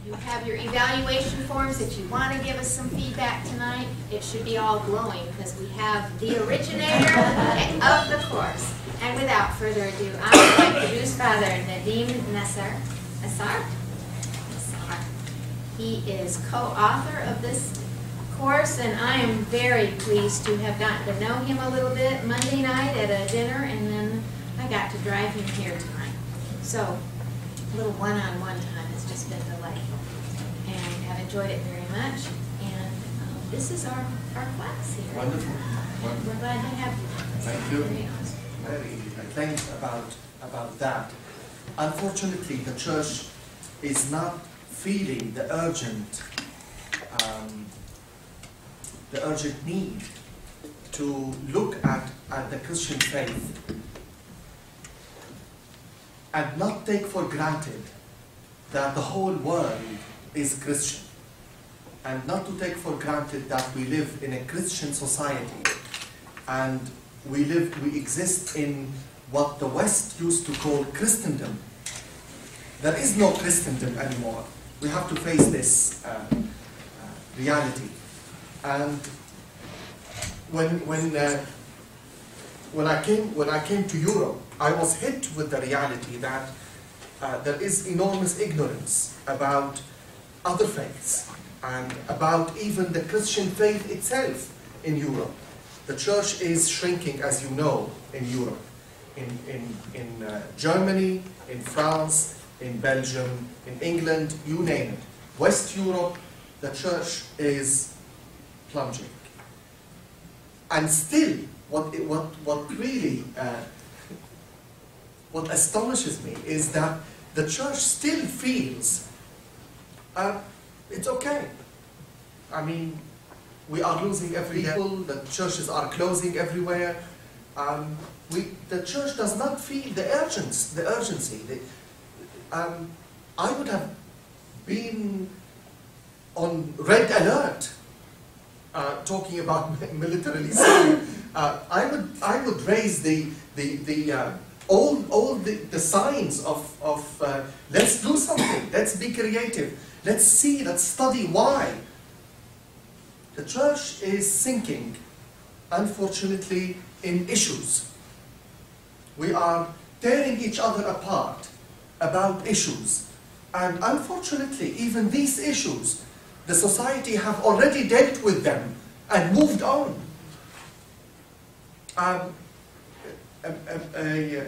You have your evaluation forms if you want to give us some feedback tonight. It should be all glowing because we have the originator of the course. And without further ado, I would like to introduce Father Nadim Nassar. He is co-author of this course, and I am very pleased to have gotten to know him a little bit Monday night at a dinner, and then I got to drive him here tonight. So a little one-on-one time has just been delightful, and I've enjoyed it very much. And this is our class here. Wonderful. And we're glad to have you. Thank you. Very awesome. Thanks about that. Unfortunately, the church is not feeling the urgent need to look at the Christian faith and not take for granted that the whole world is Christian, and not to take for granted that we live in a Christian society and we exist in what the West used to call Christendom. There is no Christendom anymore. We have to face this reality. And when I came to Europe, I was hit with the reality that there is enormous ignorance about other faiths and about even the Christian faith itself in Europe. The church is shrinking, as you know, in Europe, in Germany, in France, in Belgium, in England, you name it. West Europe, the church is plunging. And still, what astonishes me is that the church still feels it's okay. I mean, we are losing every people, the churches are closing everywhere. The church does not feel the urgency. I would have been on red alert talking about militarily speaking. I would raise all the signs of let's do something, let's be creative, let's study why. The church is sinking, unfortunately, in issues. We are tearing each other apart about issues. And unfortunately, even these issues, the society have already dealt with them and moved on. A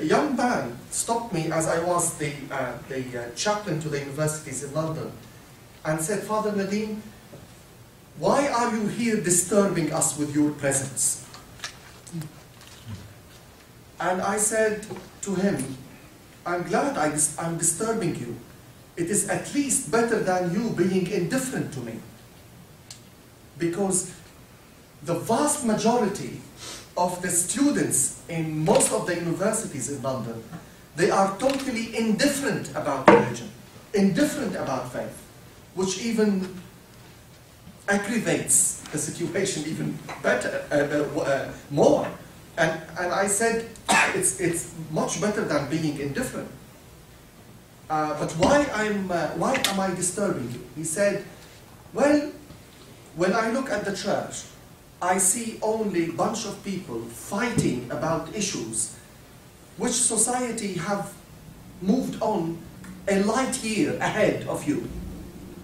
young man stopped me as I was the chaplain to the universities in London and said, "Father Nadim, why are you here disturbing us with your presence?" And I said to him, "I'm glad I'm disturbing you. It is at least better than you being indifferent to me. Because the vast majority of the students in most of the universities in London, they are totally indifferent about religion, indifferent about faith, which even aggravates the situation even more." And I said, it's much better than being indifferent. But why am I disturbing you? He said, "Well, when I look at the church, I see only a bunch of people fighting about issues which society have moved on a light year ahead of you.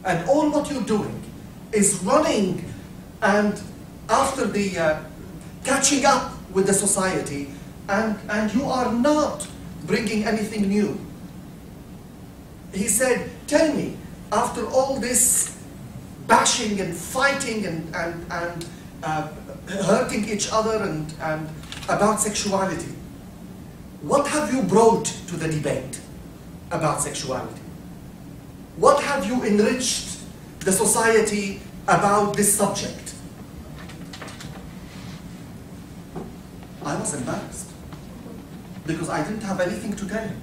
And all what you're doing is running and after the catching up with the society, and you are not bringing anything new." He said, "Tell me, after all this bashing and fighting and hurting each other and about sexuality, what have you brought to the debate about sexuality? What have you enriched the society about this subject?" I was embarrassed because I didn't have anything to tell him.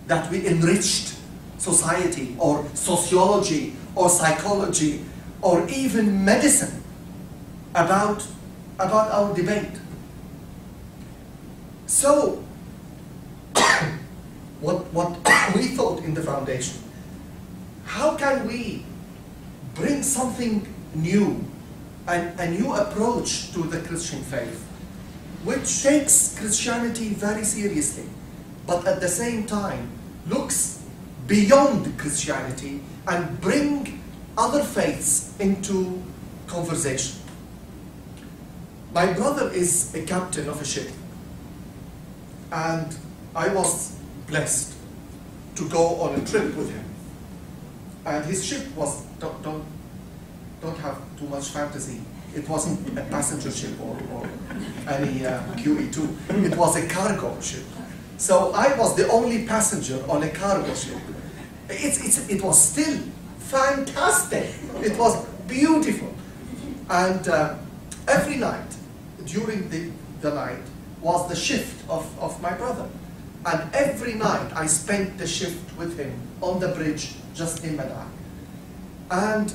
That we enriched society or sociology or psychology or even medicine about our debate. So, what we thought in the foundation, how can we bring something new, a new approach to the Christian faith, which takes Christianity very seriously, but at the same time looks beyond Christianity and bring other faiths into conversation. My brother is a captain of a ship, and I was blessed to go on a trip with him. And his ship was, don't have too much fantasy. It wasn't a passenger ship or any QE2. It was a cargo ship. So I was the only passenger on a cargo ship. It was still fantastic. It was beautiful. And every night, during the night, was the shift of my brother. And every night I spent the shift with him on the bridge, just him and I. And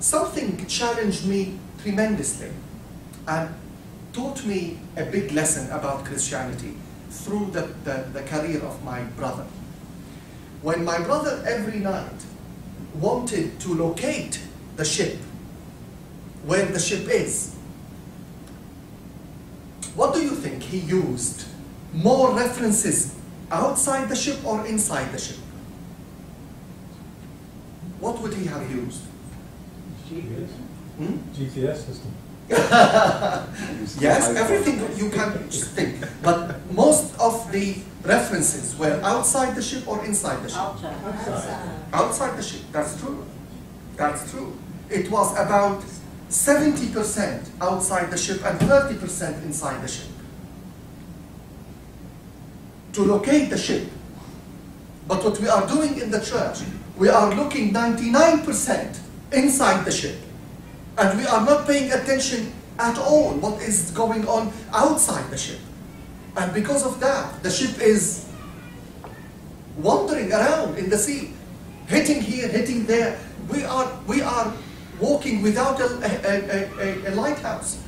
something challenged me tremendously and taught me a big lesson about Christianity through the career of my brother. When my brother every night wanted to locate the ship, where the ship is, what do you think he used? More references outside the ship or inside the ship? What would he have used? GPS. Hmm? GPS system. Yes, everything you can think. But most of the references were outside the ship or inside the ship? Outside. Outside the ship, that's true. That's true. It was about 70% outside the ship and 30% inside the ship. To locate the ship. But what we are doing in the church, we are looking 99% inside the ship. And we are not paying attention at all what is going on outside the ship. And because of that, the ship is wandering around in the sea, hitting here, hitting there. We are walking without a lighthouse.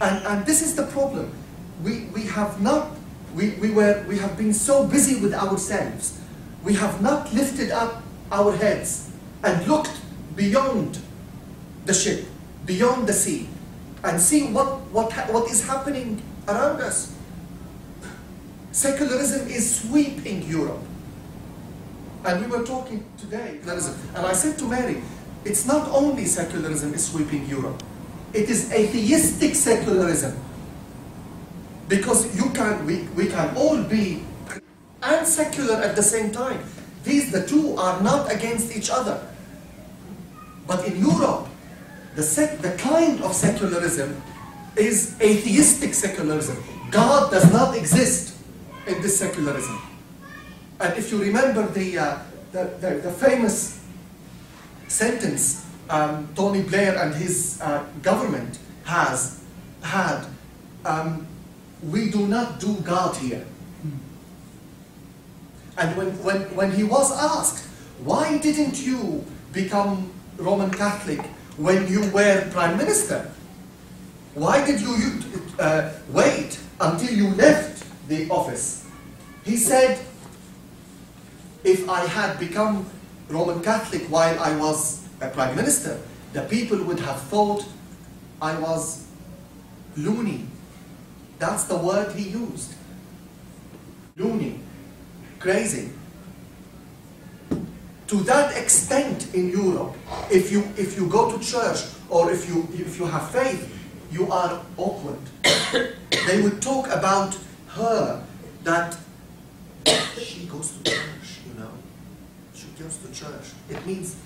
And this is the problem. We have been so busy with ourselves. We have not lifted up our heads and looked beyond the ship, beyond the sea, and see what is happening around us. Secularism is sweeping Europe. And we were talking today, and I said to Mary, it's not only secularism is sweeping Europe, it is atheistic secularism. Because we can all be and secular at the same time. The two are not against each other. But in Europe, the kind of secularism is atheistic secularism. God does not exist in this secularism. And if you remember the famous sentence Tony Blair and his government had, we do not do God here. And when he was asked, why didn't you become Roman Catholic when you were Prime Minister? Why did you wait until you left the office? He said, if I had become Roman Catholic while I was a Prime Minister, the people would have thought I was loony. That's the word he used. Loony. Crazy. To that extent in Europe, if you go to church or if you have faith, you are awkward. They would talk about her that she goes to church, you know. She goes to church. It means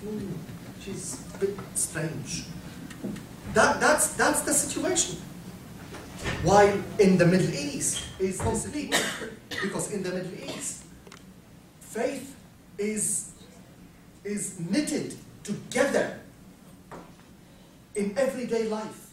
she's a bit strange. That's the situation. While in the Middle East is complete, because in the Middle East, faith is knitted together in everyday life.